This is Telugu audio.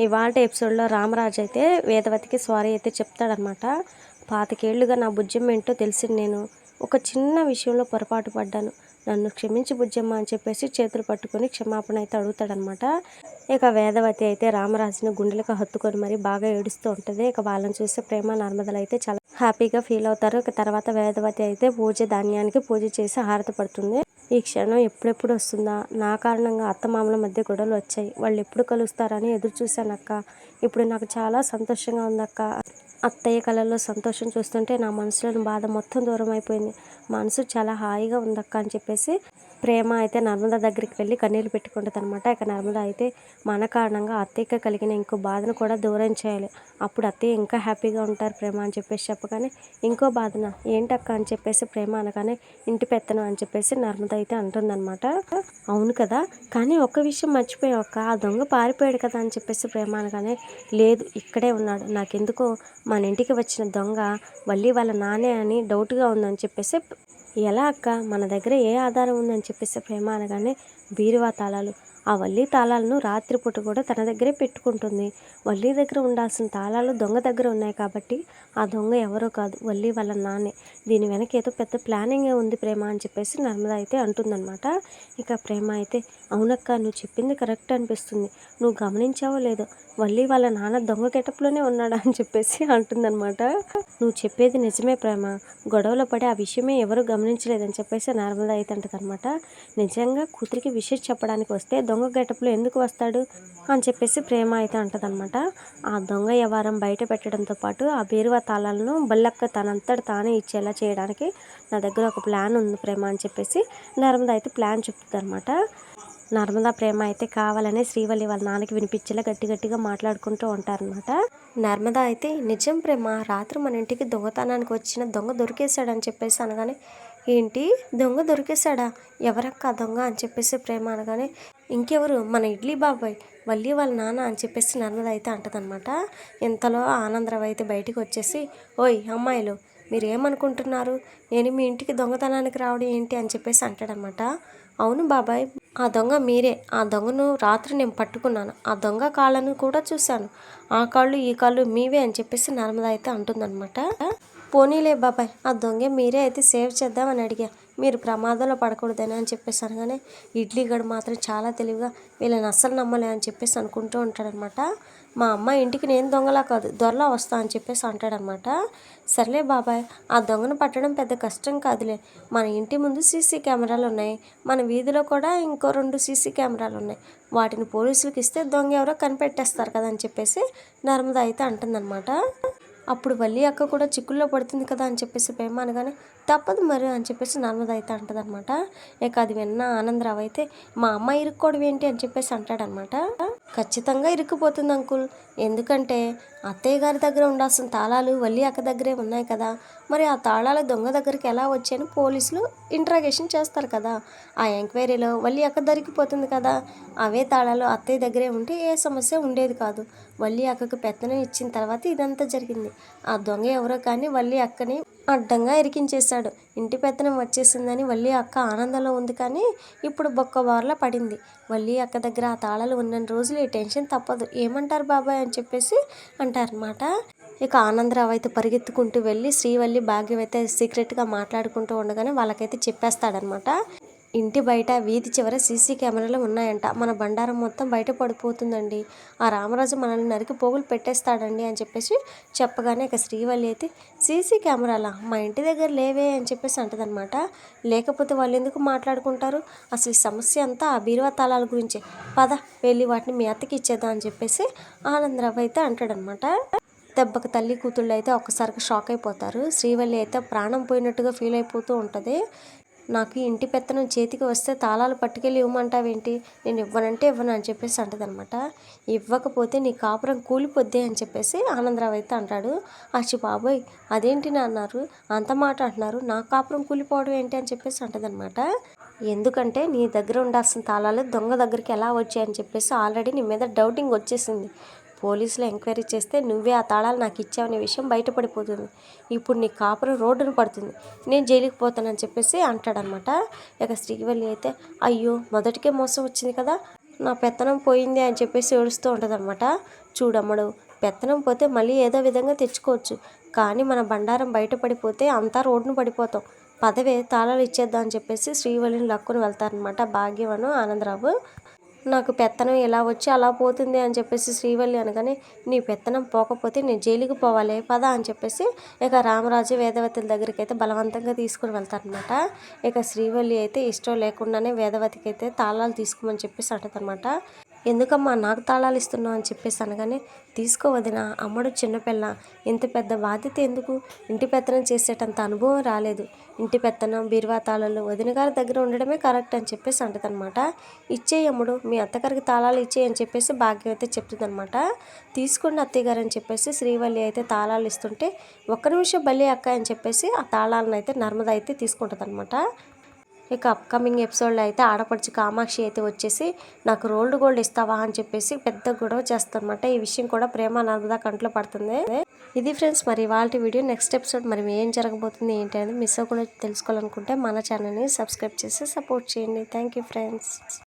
ఇవాల్టి ఎపిసోడ్లో రామరాజు అయితే వేదవతికి సారీ అయితే చెప్తాడనమాట. 25 ఏళ్లుగా నా బుజ్జమ్మ ఏంటో తెలిసింది. నేను ఒక చిన్న విషయంలో పొరపాటు పడ్డాను, నన్ను క్షమించి బుజ్జమ్మ అని చెప్పేసి చేతులు పట్టుకొని క్షమాపణ అయితే అడుగుతాడనమాట. ఇక వేదవతి అయితే రామరాజుని గుండెలకు హత్తుకొని మరి బాగా ఏడుస్తూ ఉంటుంది. ఇక వాళ్ళని చూస్తే ప్రేమ నర్మదలు అయితే చాలా హ్యాపీగా ఫీల్ అవుతారు. ఇక తర్వాత వేదవతి అయితే ధాన్యానికి పూజ చేసి హారతి పడుతుంది. ఈ క్షణం ఎప్పుడెప్పుడు వస్తుందా, నా కారణంగా అత్తమామల మధ్య గొడవలు వచ్చాయి, వాళ్ళు ఎప్పుడు కలుస్తారని ఎదురు చూశానక్క. ఇప్పుడు నాకు చాలా సంతోషంగా ఉందక్క. అత్తయ్య కళల్లో సంతోషం చూస్తుంటే నా మనసులోని బాధ మొత్తం దూరం అయిపోయింది, మనసు చాలా హాయిగా ఉందక్క అని చెప్పేసి ప్రేమ అయితే నర్మద దగ్గరికి వెళ్ళి కన్నీళ్ళు పెట్టుకుంటుంది అనమాట. ఇక నర్మద అయితే మన కారణంగా అత్తయ్యకి కలిగిన ఇంకో బాధను కూడా దూరం చేయాలి, అప్పుడు అత్తయ్య ఇంకా హ్యాపీగా ఉంటారు ప్రేమ అని చెప్పేసి చెప్పగానే, ఇంకో బాధన ఏంటక్క అని చెప్పేసి ప్రేమ అనగానే, ఇంటి పెత్తనం అని చెప్పేసి నర్మద అయితే అంటుందన్నమాట. అవును కదా, కానీ ఒక్క విషయం మర్చిపోయాక, ఆ దొంగ పారిపోయాడు కదా అని చెప్పేసి ప్రేమ అనగానే, లేదు ఇక్కడే ఉన్నాడు, నాకెందుకో మన ఇంటికి వచ్చిన దొంగ వల్లి వాళ్ళ నానే అని డౌట్గా ఉందని చెప్పేసి, ఎలా అక్క, మన దగ్గర ఏ ఆధారం ఉందని చెప్పేసి ప్రేమ అనగానే, బీరువా తాళాలు, ఆ వల్లి తాళాలను రాత్రిపూట కూడా తన దగ్గరే పెట్టుకుంటుంది. వల్లి దగ్గర ఉండాల్సిన తాళాలు దొంగ దగ్గర ఉన్నాయి కాబట్టి ఆ దొంగ ఎవరో కాదు, వల్లి వాళ్ళ నాన్నే. దీని వెనక ఏదో పెద్ద ప్లానింగే ఉంది ప్రేమ అని చెప్పేసి నర్మద అయితే అంటుందన్నమాట. ఇక ప్రేమ అయితే, అవునక్క నువ్వు చెప్పింది కరెక్ట్ అనిపిస్తుంది, నువ్వు గమనించావో లేదో వల్లి వాళ్ళ నాన్న దొంగ గెటప్లోనే ఉన్నాడా అని చెప్పేసి అంటుందన్నమాట. నువ్వు చెప్పేది నిజమే ప్రేమ, గొడవలో పడి ఆ విషయమే ఎవరు గమనించలేదని చెప్పేసి నర్మద అయితే అంటదనమాట. నిజంగా కూతురికి విషయం చెప్పడానికి వస్తే దొంగ గెటప్లో ఎందుకు వస్తాడు అని చెప్పేసి ప్రేమ అయితే అంటదనమాట. ఆ దొంగ వ్యవహారం బయట పెట్టడంతో పాటు ఆ బీరువా తాళాలను బల్లక్క తనంతట తానే ఇచ్చేలా చేయడానికి నా దగ్గర ఒక ప్లాన్ ఉంది ప్రేమ అని చెప్పేసి నర్మద అయితే ప్లాన్ చెప్తుంది అనమాట. నర్మదా ప్రేమ అయితే కావాలనే శ్రీవల్లి వాళ్ళ నాన్నకి వినిపించేలా గట్టి గట్టిగా మాట్లాడుకుంటూ ఉంటారనమాట. నర్మదా అయితే, నిజం ప్రేమ, రాత్రి మన ఇంటికి దొంగతనానికి వచ్చిన దొంగ దొరికేశాడని చెప్పేసి అనగానే, ఏంటి దొంగ దొరికేశాడా, ఎవరక్క ఆ దొంగ అని చెప్పేసి ప్రేమ అనగానే, ఇంకెవరు మన ఇడ్లీ బాబాయ్, వల్లి వాళ్ళ నాన్న అని చెప్పేసి నర్మద అయితే అంటదనమాట. ఇంతలో ఆనందరావు అయితే బయటికి వచ్చేసి, ఓయ్ అమ్మాయిలు, మీరు ఏమనుకుంటున్నారు, నేను మీ ఇంటికి దొంగతనానికి రావడం ఏంటి అని చెప్పేసి అంటాడనమాట. అవును బాబాయ్, ఆ దొంగ మీరే, ఆ దొంగను రాత్రి నేను పట్టుకున్నాను, ఆ దొంగ కాళ్ళను కూడా చూశాను, ఆ కాళ్ళు ఈ కాళ్ళు మీవే అని చెప్పేసి నర్మద అయితే అంటుందన్నమాట. పోనీలే బాబాయ్, ఆ దొంగ మీరే అయితే సేవ్ చేద్దామని అడిగా, మీరు ప్రమాదంలో పడకూడదని అని చెప్పేసి అనగానే, ఇడ్లీ గడు మాత్రం చాలా తెలివిగా వీళ్ళని అస్సలు నమ్మలే అని చెప్పేసి అనుకుంటూ ఉంటాడనమాట. మా అమ్మ ఇంటికి నేను దొంగలా కాదు దొరలా వస్తా అని చెప్పేసి అంటాడనమాట. సర్లే బాబాయ్, ఆ దొంగను పట్టడం పెద్ద కష్టం కాదులే, మన ఇంటి ముందు సీసీ కెమెరాలు ఉన్నాయి, మన వీధిలో కూడా ఇంకో 2 సీసీ కెమెరాలు ఉన్నాయి, వాటిని పోలీసులకు ఇస్తే దొంగ ఎవరో కనిపెట్టేస్తారు కదా అని చెప్పేసి నర్మద అయితే అంటుందన్నమాట. అప్పుడు వల్లి అక్క కూడా చిక్కుల్లో పడుతుంది కదా అని చెప్పేసి ప్రేమ అనగానే, తప్పదు మరి అని చెప్పేసి నర్మద అయితే అంటదనమాట. ఇక అది విన్న ఆనందరావు అయితే, మా అమ్మ ఇరుక్కోవడం ఏంటి అని చెప్పేసి అంటాడనమాట. ఖచ్చితంగా ఇరుక్కుపోతుంది అంకుల్, ఎందుకంటే అత్తయ్య గారి దగ్గర ఉండాల్సిన తాళాలు వల్లి అక్క దగ్గరే ఉన్నాయి కదా, మరి ఆ తాళాలు దొంగ దగ్గరికి ఎలా వచ్చాయని పోలీసులు ఇంట్రాగేషన్ చేస్తారు కదా, ఆ ఎంక్వైరీలో వల్లి అక్క దొరికిపోతుంది కదా, అవే తాళాలు అత్తయ్య దగ్గరే ఉంటే ఏ సమస్య ఉండేది కాదు, వల్లి అక్కకు పెత్తనం ఇచ్చిన తర్వాత ఇదంతా జరిగింది, ఆ దొంగ ఎవరో కానీ వల్లి అక్కని అడ్డంగా ఇరికించేశాడు, ఇంటి పెత్తనం వచ్చేసిందని వల్లి అక్క ఆనందంలో ఉంది, కానీ ఇప్పుడు బొక్కబార్లా పడింది, వల్లి అక్క దగ్గర ఆ తాళాలు ఉన్న రోజులు ఈ టెన్షన్ తప్పదు, ఏమంటారు బాబాయ్ అని చెప్పేసి అంటారనమాట. ఇక ఆనందరావు అయితే పరిగెత్తుకుంటూ వెళ్ళి శ్రీవల్లి భాగ్యం అయితే సీక్రెట్గా మాట్లాడుకుంటూ ఉండగానే వాళ్ళకైతే చెప్పేస్తాడనమాట. ఇంటి బయట వీధి చివర సీసీ కెమెరాలు ఉన్నాయంట, మన బండారం మొత్తం బయట పడిపోతుందండి, ఆ రామరాజు మనల్ని నరికి పోగులు పెట్టేస్తాడండి అని చెప్పేసి చెప్పగానే, ఇక శ్రీవల్లి అయితే, సీసీ కెమెరాలా మా ఇంటి దగ్గర లేవే అని చెప్పేసి అంటదనమాట. లేకపోతే వాళ్ళు ఎందుకు మాట్లాడుకుంటారు, అసలు ఈ సమస్య అంతా ఆ బీరువా తాళాల గురించే, పద వెళ్ళి వాటిని మీ అత్తకి ఇచ్చేద్దాం అని చెప్పేసి ఆనందరావు అయితే అంటాడనమాట. దెబ్బకి తల్లి కూతుళ్ళు అయితే ఒక్కసారిగా షాక్ అయిపోతారు. శ్రీవల్లి అయితే ప్రాణం పోయినట్టుగా ఫీల్ అయిపోతూ ఉంటుంది. నాకు ఇంటి పెత్తనం చేతికి వస్తే తాళాలు పట్టుకెళ్ళి ఇవ్వమంటావేంటి, నేను ఇవ్వనంటే ఇవ్వను అని చెప్పేసి అంటదనమాట. ఇవ్వకపోతే నీ కాపురం కూలిపోద్ది అని చెప్పేసి ఆనందరావు అయితే అంటాడు. అచ్చి బాబోయ్, అదేంటి నా అన్నారు, అంత మాట అంటున్నారు, నా కాపురం కూలిపోవడం ఏంటి అని చెప్పేసి అంటదనమాట. ఎందుకంటే నీ దగ్గర ఉండాల్సిన తాళాలు దొంగ దగ్గరికి ఎలా వచ్చాయని చెప్పేసి ఆల్రెడీ నీ మీద డౌటింగ్ వచ్చేసింది, పోలీసులు ఎంక్వైరీ చేస్తే నువ్వే ఆ తాళాలు నాకు ఇచ్చావనే విషయం బయటపడిపోతుంది, ఇప్పుడు నీ కాపురం రోడ్డును పడుతుంది, నేను జైలుకి పోతానని చెప్పేసి అంటాడనమాట. ఇక శ్రీవల్లి అయితే, అయ్యో మొదటికే మోసం వచ్చింది కదా, నా పెత్తనం పోయింది అని చెప్పేసి ఏడుస్తూ ఉంటుందన్నమాట. చూడమ్మడు, పెత్తనం పోతే మళ్ళీ ఏదో విధంగా తెచ్చుకోవచ్చు, కానీ మన బండారం బయటపడిపోతే అంతా రోడ్డున పడిపోతాం. పదవే తాళాలు ఇచ్చేద్దాం అని చెప్పేసి శ్రీవల్లిని లాక్కుని వెళ్తారనమాట భాగ్యవను ఆనందరావు. నాకు పెత్తనం ఎలా వచ్చి అలా పోతుంది అని చెప్పేసి శ్రీవల్లి అనగానే, నీ పెత్తనం పోకపోతే నేను జైలుకి పోవాలి పద అని చెప్పేసి ఇక రామరాజు వేదవతుల దగ్గరికి అయితే బలవంతంగా తీసుకుని వెళ్తారనమాట. ఇక శ్రీవల్లి అయితే ఇష్టం లేకుండానే వేదవతికి అయితే తాళాలు తీసుకోమని చెప్పేసి అంటదనమాట. ఎందుకమ్మా నాకు తాళాలు ఇస్తున్నావు అని చెప్పేసి అనగానే, తీసుకో వదిన, అమ్మడు చిన్నపిల్ల, ఇంత పెద్ద బాధ్యత ఎందుకు, ఇంటి పెత్తనం చేసేటంత అనుభవం రాలేదు, ఇంటి పెత్తనం బీరువా తాళాలు వదిన గారి దగ్గర ఉండడమే కరెక్ట్ అని చెప్పేసి అంటదనమాట. ఇచ్చేయి అమ్ముడు, మీ అత్తగారికి తాళాలు ఇచ్చేయి అని చెప్పేసి భాగ్యం అయితే చెప్తుందనమాట. తీసుకోండి అత్తయ్య గారు అని చెప్పేసి శ్రీవల్లి అయితే తాళాలు ఇస్తుంటే, ఒక్క నిమిషం బల్లి అక్క అని చెప్పేసి ఆ తాళాలను అయితే నర్మద అయితే తీసుకుంటుంది అనమాట. ఇక అప్కమింగ్ ఎపిసోడ్లో అయితే ఆడపడుచు కామాక్షి అయితే వచ్చేసి, నాకు రోల్డ్ గోల్డ్ ఇస్తావా అని చెప్పేసి పెద్ద గొడవ చేస్తారనమాట. ఈ విషయం కూడా ప్రేమ నర్మదా కంట్లో పడుతుంది. ఇది ఫ్రెండ్స్ మరి ఇవాళ వీడియో. నెక్స్ట్ ఎపిసోడ్ మరి ఏం జరగబోతుంది ఏంటి అనేది మిస్ అవ్వకుండా తెలుసుకోవాలనుకుంటే మన ఛానల్ని సబ్స్క్రైబ్ చేసి సపోర్ట్ చేయండి. Thank you friends.